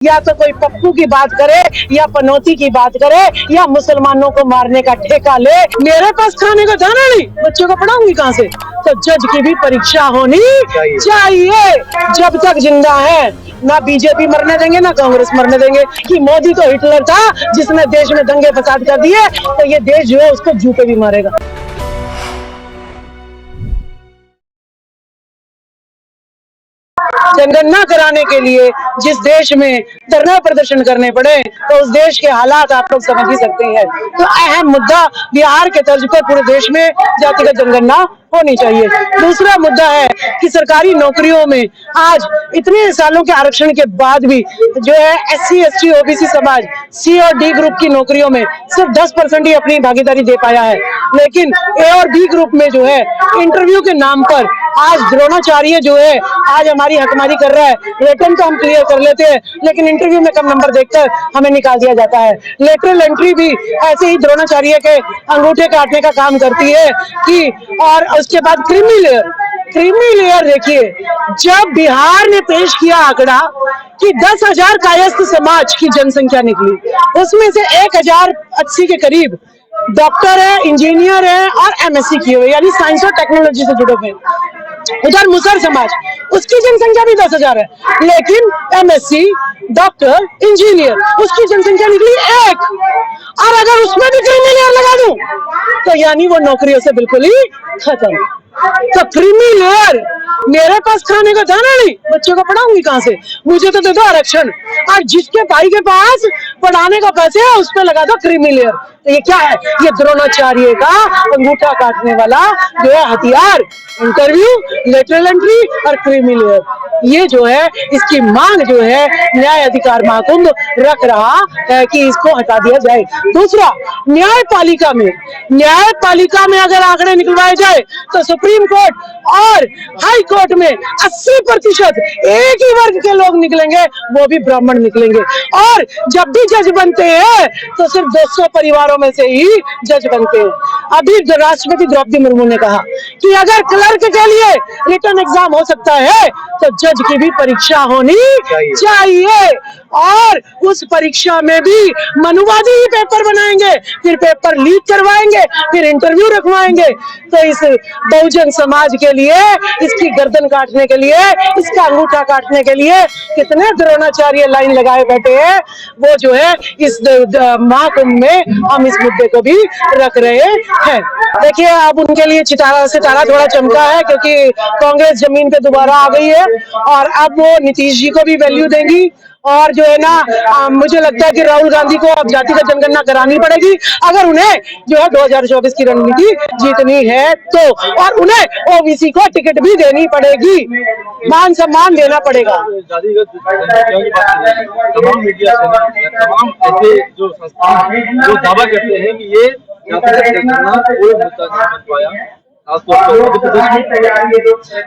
या तो कोई पप्पू की बात करे या पनौती की बात करे या मुसलमानों को मारने का ठेका ले। मेरे पास खाने का दाना नहीं, बच्चों को पढ़ाऊंगी कहाँ से? तो जज की भी परीक्षा होनी चाहिए। जब तक जिंदा है ना बीजेपी मरने देंगे ना कांग्रेस मरने देंगे। कि मोदी तो हिटलर था जिसने देश में दंगे फसाद कर दिए, तो ये देश जो है उसको जूते भी मारेगा। जनगणना कराने के लिए जिस देश में धरना प्रदर्शन करने पड़े तो उस देश के हालात आप लोग समझ ही सकते हैं। तो अहम मुद्दा बिहार के तर्ज पर पूरे देश में जातिगत जनगणना होनी चाहिए। दूसरा मुद्दा है कि सरकारी नौकरियों में आज इतने सालों के आरक्षण के बाद भी जो है SC ST OBC समाज C और D ग्रुप की नौकरियों में सिर्फ 10% ही अपनी भागीदारी दे पाया है। लेकिन A और B ग्रुप में जो है इंटरव्यू के नाम पर आज द्रोणाचार्य जो है आज हमारी हकमारी कर रहा है। रिटर्न तो हम क्लियर कर लेते हैं लेकिन इंटरव्यू में कम नंबर देखकर हमें निकाल दिया जाता है। लेटरल एंट्री भी ऐसे ही द्रोणाचार्य के अंगूठे काटने का काम करती है कि और उसके बाद क्रीमी लेयर देखिए, जब बिहार ने पेश किया आंकड़ा कि 10,000 कायस्थ समाज की जनसंख्या निकली, उसमें से 1,080 के करीब डॉक्टर है, इंजीनियर है और MSc किए हुए यानी साइंस और टेक्नोलॉजी से जुड़े हुए। उधर मुसर समाज उसकी जनसंख्या भी 10,000 है, लेकिन MSc डॉक्टर इंजीनियर उसकी जनसंख्या निकली 1। और अगर उसमें भी क्रीमी लेयर लगा दूं तो यानी वो नौकरियों से बिल्कुल ही खत्म। तो क्रीमी लेयर, मेरे पास खाने का दाना नहीं, बच्चों को पढ़ाऊंगी कहाँ से? मुझे तो दे दो आरक्षण। और जिसके भाई के पास पढ़ाने का पैसे है उस पर लगा दो क्रीमी लेयर। तो ये क्या है? ये द्रोणाचार्य का अंगूठा काटने वाला जो है हथियार, इंटरव्यू, लेटरल एंट्री और क्रीमी लेयर। ये जो है इसकी मांग जो है न्याय अधिकार महाकुंभ रख रहा है कि इसको हटा दिया जाए। दूसरा, न्यायपालिका में अगर आंकड़े निकलवाए जाए तो सुप्रीम कोर्ट और हाई कोर्ट में 80% एक ही वर्ग के लोग निकलेंगे, वो भी ब्राह्मण निकलेंगे। और जब भी जज बनते हैं तो सिर्फ 200 परिवारों में से ही जज बनते हैं। अभी राष्ट्रपति द्रौपदी मुर्मू ने कहा कि अगर क्लर्क के लिए रिटर्न एग्जाम हो सकता है तो जज की भी परीक्षा होनी चाहिए। और उस परीक्षा में भी मनुवादी ही पेपर बनाएंगे, फिर पेपर लीक करवाएंगे, फिर इंटरव्यू रखवाएंगे। तो इस बहुजन समाज के लिए, इसकी गर्दन काटने के लिए, इसका अंगूठा काटने के लिए कितने द्रोणाचार्य लाइन लगाए बैठे हैं। वो जो है इस महाकुंभ में हम इस मुद्दे को भी रख रहे हैं। देखिए, अब उनके लिए सितारा थोड़ा चमका है क्योंकि कांग्रेस जमीन पे दोबारा आ गई है और अब वो नीतीश जी को भी वैल्यू देंगी। और जो है ना मुझे लगता है कि राहुल गांधी को अब जातिगत जनगणना करानी पड़ेगी अगर उन्हें जो है 2024 की रणनीति जीतनी है तो। और उन्हें OBC को टिकट भी देनी पड़ेगी, मान सम्मान देना पड़ेगा। तमाम मीडिया तमाम ऐसे जो संस्थान जो दावा करते हैं कि ये जातिगत जनगणना कोई मुद्दा नहीं बन पाया।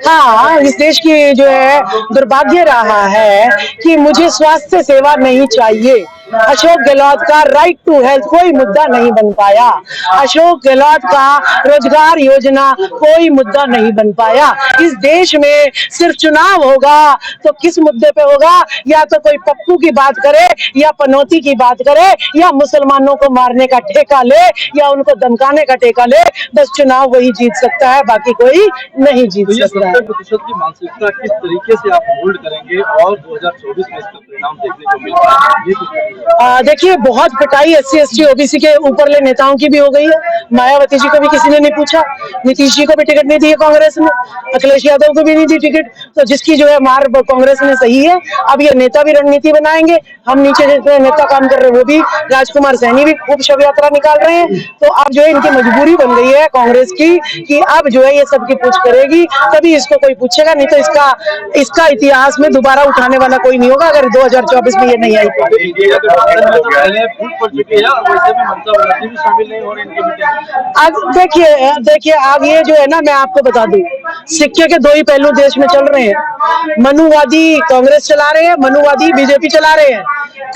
हाँ, इस देश की जो है दुर्भाग्य रहा है कि मुझे स्वास्थ्य सेवा नहीं चाहिए। अशोक गहलोत का राइट टू हेल्थ कोई मुद्दा नहीं बन पाया। अशोक गहलोत का रोजगार योजना कोई मुद्दा नहीं बन पाया। इस देश में सिर्फ चुनाव होगा तो किस मुद्दे पे होगा? या तो कोई पप्पू की बात करे या पनौती की बात करे या मुसलमानों को मारने का ठेका ले या उनको धमकाने का ठेका ले। बस चुनाव वही जीत सकता है, बाकी कोई नहीं जीत सकता है। 70% की मानसिकता किस तरीके से आप होल्ड करेंगे और 2024 में इसका परिणाम देखने को मिल रहा है? देखिए, बहुत पिटाई SC ST OBC के ऊपरले नेताओं की भी हो गई है। मायावती जी को भी किसी ने नहीं पूछा, नीतीश जी को भी टिकट नहीं दी है कांग्रेस ने, अखिलेश यादव को भी नहीं दी टिकट। तो जिसकी जो है मार कांग्रेस ने सही है। अब ये नेता भी रणनीति बनाएंगे। हम नीचे जितने नेता काम कर रहे हैं वो भी, राजकुमार सैनी भी खूब शव यात्रा निकाल रहे हैं। तो अब जो है इनकी मजबूरी बन गई है कांग्रेस की कि अब जो है ये सबकी पूछ करेगी, तभी इसको कोई पूछेगा, नहीं तो इसका इतिहास में दोबारा उठाने वाला कोई नहीं होगा अगर 2024 में ये नहीं आई तो। अब देखिए अब ये जो है ना, मैं आपको बता दूं, सिक्के के दो ही पहलू देश में चल रहे हैं। मनुवादी कांग्रेस चला रहे हैं, मनुवादी BJP चला रहे हैं।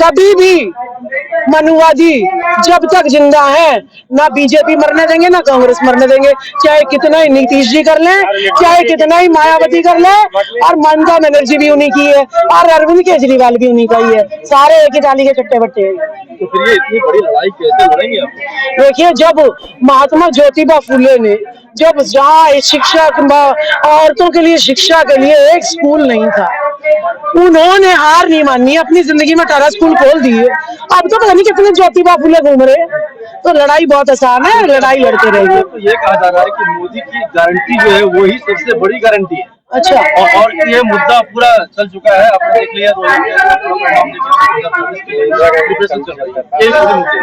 कभी भी मनुवादी जब तक जिंदा है, ना बीजेपी मरने देंगे ना कांग्रेस मरने देंगे। चाहे कितना ही नीतीश जी कर लें, चाहे कितना ही मायावती कर ले, और ममता बनर्जी भी उन्हीं की है और अरविंद केजरीवाल भी उन्हीं का ही है। सारे एक ही थाली के चट्टे बट्टे हैं। तो फिर ये इतनी बड़ी लड़ाई कैसे लड़ेंगे आप? देखिए, जब महात्मा ज्योतिबा फुले ने, जब जहाँ शिक्षा औरतों के लिए शिक्षा के लिए एक स्कूल नहीं था, उन्होंने हार नहीं मानी, अपनी जिंदगी में 18 स्कूल खोल दिए। अब तो पता नहीं कितने ज्योतिबा फुले घूम रहे। तो लड़ाई बहुत आसान है, लड़ाई लड़ते रहेंगे। तो ये कहा जा रहा है कि मोदी की गारंटी जो है वही सबसे बड़ी गारंटी है। अच्छा, और ये मुद्दा पूरा चल चुका है, आपने देख लिया।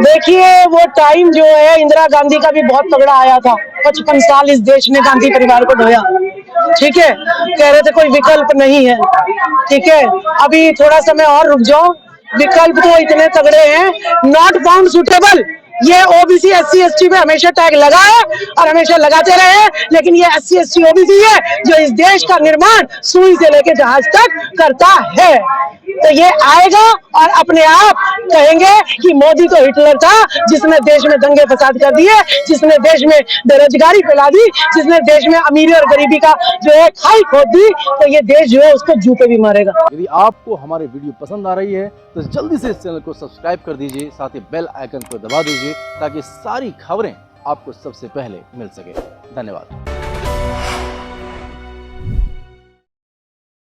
देखिए, वो टाइम जो है इंदिरा गांधी का भी बहुत तगड़ा आया था। 55 साल इस देश ने गांधी परिवार को ढोया, ठीक है। कह रहे थे कोई विकल्प नहीं है, ठीक है। अभी थोड़ा समय और रुक जाओ, विकल्प तो इतने तगड़े हैं, नॉट फाउंड सुटेबल। ये ओबीसी SC ST पे हमेशा टैग लगा है और हमेशा लगाते रहे हैं, लेकिन ये SC ST OBC है जो इस देश का निर्माण सुई से लेके जहाज तक करता है। तो ये आएगा और अपने आप कहेंगे कि मोदी तो हिटलर था, जिसने देश में दंगे फसाद कर दिए, जिसने देश में बेरोजगारी फैला दी, जिसने देश में अमीरी और गरीबी का जो है खाई खोद दी। तो ये देश जो है उसको जूते भी मारेगा। यदि आपको हमारी वीडियो पसंद आ रही है तो जल्दी से इस चैनल को सब्सक्राइब कर दीजिए, साथ ही बेल आइकन को दबा दीजिए ताकि सारी खबरें आपको सबसे पहले मिल सके। धन्यवाद।